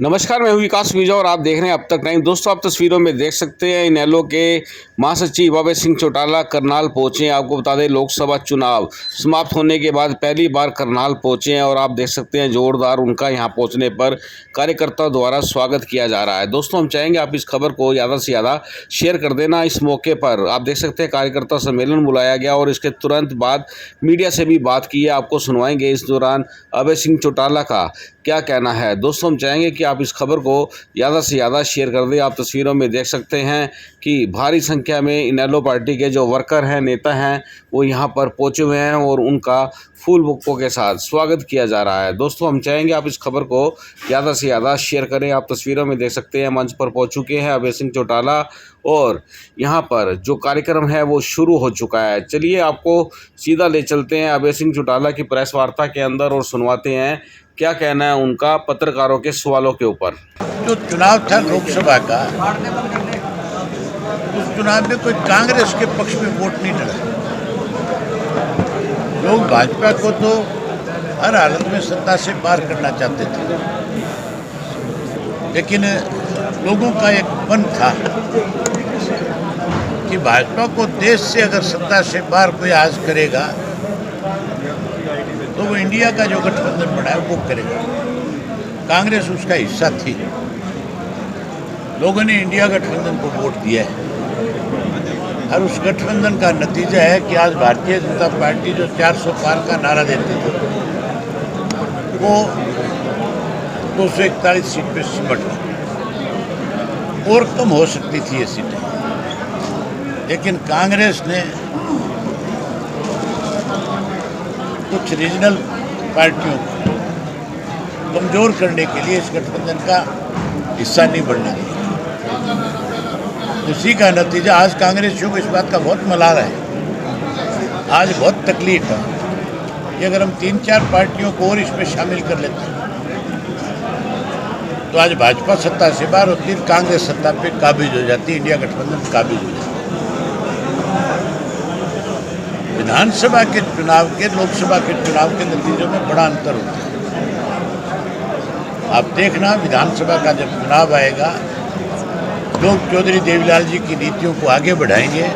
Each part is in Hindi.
नमस्कार, मैं हूं विकास मीजा और आप देख रहे हैं अब तक टाइम। दोस्तों, आप तस्वीरों में देख सकते हैं इनेलो के महासचिव अभय सिंह चौटाला करनाल पहुंचे हैं। आपको बता दें, लोकसभा चुनाव समाप्त होने के बाद पहली बार करनाल पहुंचे हैं और आप देख सकते हैं जोरदार उनका यहां पहुंचने पर कार्यकर्ताओं द्वारा स्वागत किया जा रहा है। दोस्तों, हम चाहेंगे आप इस खबर को ज़्यादा से ज़्यादा शेयर कर देना। इस मौके पर आप देख सकते हैं कार्यकर्ता सम्मेलन बुलाया गया और इसके तुरंत बाद मीडिया से भी बात की है। आपको सुनवाएंगे इस दौरान अभय सिंह चौटाला का क्या कहना है। दोस्तों, हम चाहेंगे कि आप इस खबर को ज़्यादा से ज़्यादा शेयर कर दें। आप तस्वीरों में देख सकते हैं कि भारी संख्या में इनेलो पार्टी के जो वर्कर हैं, नेता हैं, वो यहाँ पर पहुँचे हुए हैं और उनका फूल बुक्कों के साथ स्वागत किया जा रहा है। दोस्तों, हम चाहेंगे आप इस खबर को ज़्यादा से ज़्यादा शेयर करें। आप तस्वीरों में देख सकते हैं मंच पर पहुँच चुके हैं अभय सिंह चौटाला और यहाँ पर जो कार्यक्रम है वो शुरू हो चुका है। चलिए, आपको सीधा ले चलते हैं अभय सिंह चौटाला की प्रेस वार्ता के अंदर और सुनवाते हैं क्या कहना है उनका पत्रकारों के सवालों के ऊपर। जो चुनाव था लोकसभा का, उस चुनाव में कोई कांग्रेस के पक्ष में वोट नहीं डला। लोग भाजपा को तो हर हालत में सत्ता से पार करना चाहते थे, लेकिन लोगों का एक मन था कि भाजपा को देश से अगर सत्ता से पार कोई आज करेगा तो वो इंडिया का जो गठबंधन बना है वो करेगा। कांग्रेस उसका हिस्सा थी। लोगों ने इंडिया गठबंधन को वोट दिया है और उस गठबंधन का नतीजा है कि आज भारतीय जनता पार्टी जो 400 पार का नारा देती थी वो 241 सीट पे सिमट गई। और कम हो सकती थी ये सीटें, लेकिन कांग्रेस ने कुछ रीजनल पार्टियों को कमज़ोर करने के लिए इस गठबंधन का हिस्सा नहीं बनने दिया। उसी का नतीजा आज कांग्रेसियों को इस बात का बहुत मलाल है, आज बहुत तकलीफ है कि अगर हम 3-4 पार्टियों को और इसमें शामिल कर लेते हैं तो आज भाजपा सत्ता से बाहर होती, कांग्रेस सत्ता पे काबिज हो जाती, इंडिया गठबंधन काबिज हो जाती। विधानसभा के चुनाव के लोकसभा के चुनाव के नतीजों में बड़ा अंतर होता है। आप देखना, विधानसभा का जब चुनाव आएगा, लोग चौधरी देवीलाल जी की नीतियों को आगे बढ़ाएंगे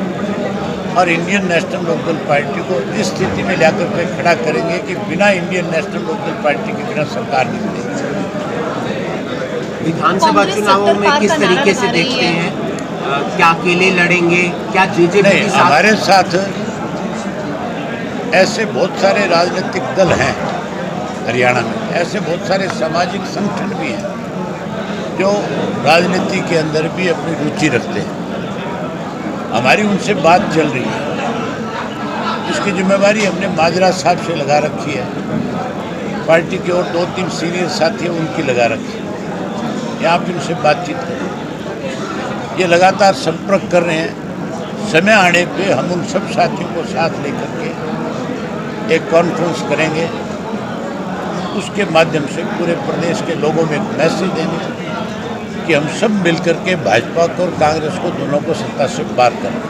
और इंडियन नेशनल लोकदल पार्टी को इस स्थिति में लाकर के खड़ा करेंगे कि बिना इंडियन नेशनल लोकदल पार्टी के बिना सरकार नहीं बनेगी। विधानसभा चुनावों में किस तरीके से देखते हैं? क्या अकेले लड़ेंगे? क्या जेजेपी के साथ? हमारे साथ ऐसे बहुत सारे राजनीतिक दल हैं हरियाणा में, ऐसे बहुत सारे सामाजिक संगठन भी हैं जो राजनीति के अंदर भी अपनी रुचि रखते हैं। हमारी उनसे बात चल रही है। इसकी जिम्मेवारी हमने माजरा साहब से लगा रखी है, पार्टी के और 2-3 सीनियर साथी उनकी लगा रखी है। यहाँ पर उनसे बातचीत करें, ये लगातार संपर्क कर रहे हैं। समय आने पे हम उन सब साथियों को साथ लेकर के एक कॉन्फ्रेंस करेंगे, उसके माध्यम से पूरे प्रदेश के लोगों में एक मैसेज देंगे कि हम सब मिलकर के भाजपा को और कांग्रेस को दोनों को सत्ता से पार करें।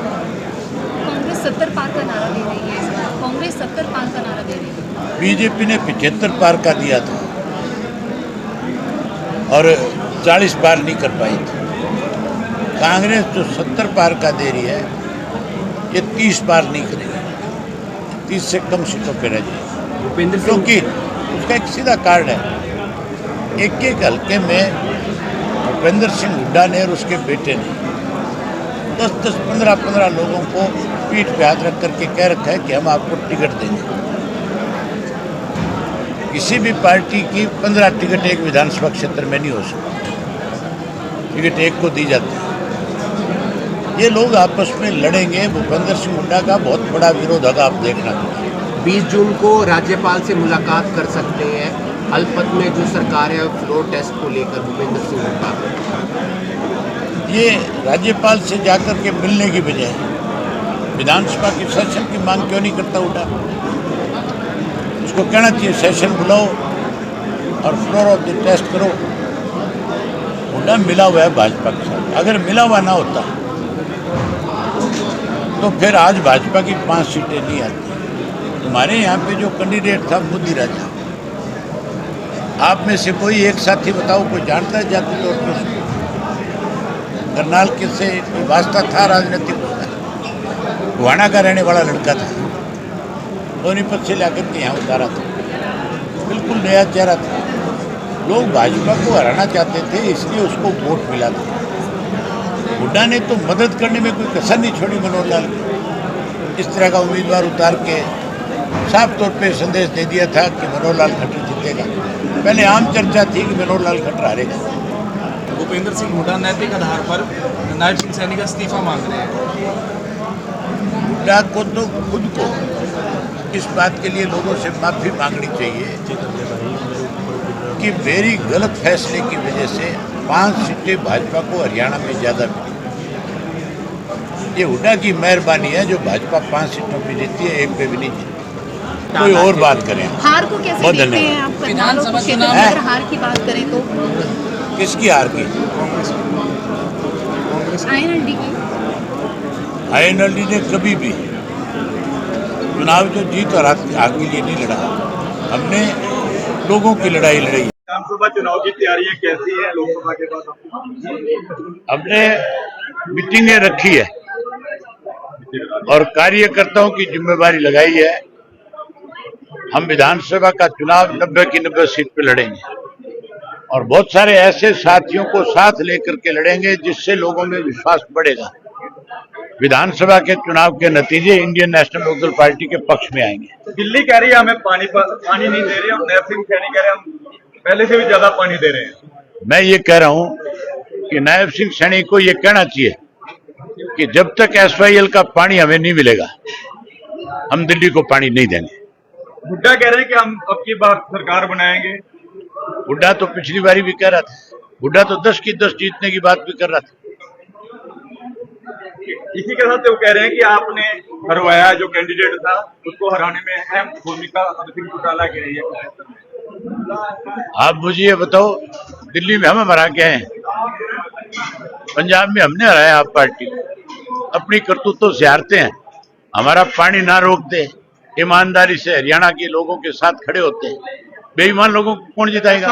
कांग्रेस 70 पार का नारा दे रही है इस बार। कांग्रेस 70 पार का नारा दे रही है। बीजेपी ने 75 पार का दिया था और 40 पार नहीं कर पाई थी। कांग्रेस जो 70 पार का दे रही है, ये 30 पार नहीं करेगी, 30 से कम सीटों पर रह जाएगी। क्योंकि उसका एक सीधा कारण है, एक हल्के में भूपेंद्र सिंह हुड्डा ने और उसके बेटे ने 10-10, 15-15 लोगों को पीठ पे हाथ रख करके कह रखा है कि हम आपको टिकट देंगे। किसी भी पार्टी की 15 टिकट एक विधानसभा क्षेत्र में नहीं हो सकती, टिकट एक को दी जाती है। ये लोग आपस में लड़ेंगे। भूपेंद्र सिंह हुड्डा का बहुत बड़ा विरोध होगा, आप देखना। 20 जून को राज्यपाल से मुलाकात कर सकते हैं। अल्पत में जो सरकार है फ्लोर टेस्ट को लेकर भूपेंद्र सिंह हुड्डा, ये राज्यपाल से जाकर के मिलने की बजाय विधानसभा की सेशन की मांग क्यों नहीं करता हुड्डा? उसको कहना चाहिए सेशन बुलाओ और फ्लोर ऑफ द टेस्ट करो। हुड्डा मिला हुआ है भाजपा के साथ, अगर मिला हुआ ना होता तो फिर आज भाजपा की 5 सीटें नहीं आती। हमारे यहाँ पे जो कैंडिडेट था मोदी राजा, आप में से कोई एक साथी बताओ, कोई जानता है जाति तौर पर उसको? करनाल किससे कोई वास्ता था राजनीतिक? गुहाना का रहने वाला लड़का था, सोनीपत से लाकर के यहाँ उतारा था, बिल्कुल नया चेहरा था। लोग भाजपा को हराना चाहते थे, इसलिए उसको वोट मिला था। हुड्डा ने तो मदद करने में कोई कसर नहीं छोड़ी मनोहर लाल की। इस तरह का उम्मीदवार उतार के साफ तौर पे संदेश दे दिया था कि मनोहर लाल खट्टर जीतेगा। पहले आम चर्चा थी कि मनोहर लाल खट्टर हारेगा। भूपेंद्र सिंह हुड्डा नैतिक आधार पर नायब सिंह सैनी का इस्तीफा मांग रहे हैं। हुड्डा को तो खुद को इस बात के लिए लोगों से माफी मांगनी चाहिए कि मेरी गलत फैसले की वजह से 5 सीटें भाजपा को हरियाणा में ज़्यादा मिली। ये हुड्डा की मेहरबानी है जो भाजपा 5 सीटों पे जीती है, एक पे भी नहीं जीती। कोई और बात करें। हार को कैसे बहुत देखते हैं आप? विधानसभा क्षेत्र चुनाव में अगर हार की बात करें तो किसकी हार की? आईएनएलडी की। आईएनएलडी ने कभी भी चुनाव जो जीत और हार के लिए नहीं लड़ा। हमने लोगों की लड़ाई लड़ी। विधानसभा चुनाव की तैयारियां कैसी है लोकसभा के बाद? हमने मीटिंगें रखी है और कार्यकर्ताओं की जिम्मेवारी लगाई है। हम विधानसभा का चुनाव 90 की 90 सीट पे लड़ेंगे और बहुत सारे ऐसे साथियों को साथ लेकर के लड़ेंगे जिससे लोगों में विश्वास बढ़ेगा। विधानसभा के चुनाव के नतीजे इंडियन नेशनल लोकदल पार्टी के पक्ष में आएंगे। दिल्ली कह रही है हमें पानी नहीं दे रही, और नायब सिंह सैनी कह रहे हैं हम पहले से भी ज्यादा पानी दे रहे हैं। मैं ये कह रहा हूं कि नायब सिंह सैनी को ये कहना चाहिए कि जब तक एसवाईएल का पानी हमें नहीं मिलेगा हम दिल्ली को पानी नहीं देंगे। हुड्डा कह रहे हैं कि हम अब की बार सरकार बनाएंगे। हुड्डा तो पिछली बारी भी कह रहा था। हुड्डा तो 10 की 10 जीतने की बात भी कर रहा था। इसी के साथ वो कह रहे हैं कि आपने हरवाया जो कैंडिडेट था उसको हराने में अहम भूमिका अरविंद चौटाला की रही है। आप मुझे ये बताओ, दिल्ली में हम हरा के हैं, पंजाब में हमने हराया आप पार्टी को। अपनी करतूतों से हारते हैं। हमारा पानी ना रोकते, ईमानदारी से हरियाणा के लोगों के साथ खड़े होते हैं। बेईमान लोगों को कौन जिताएगा?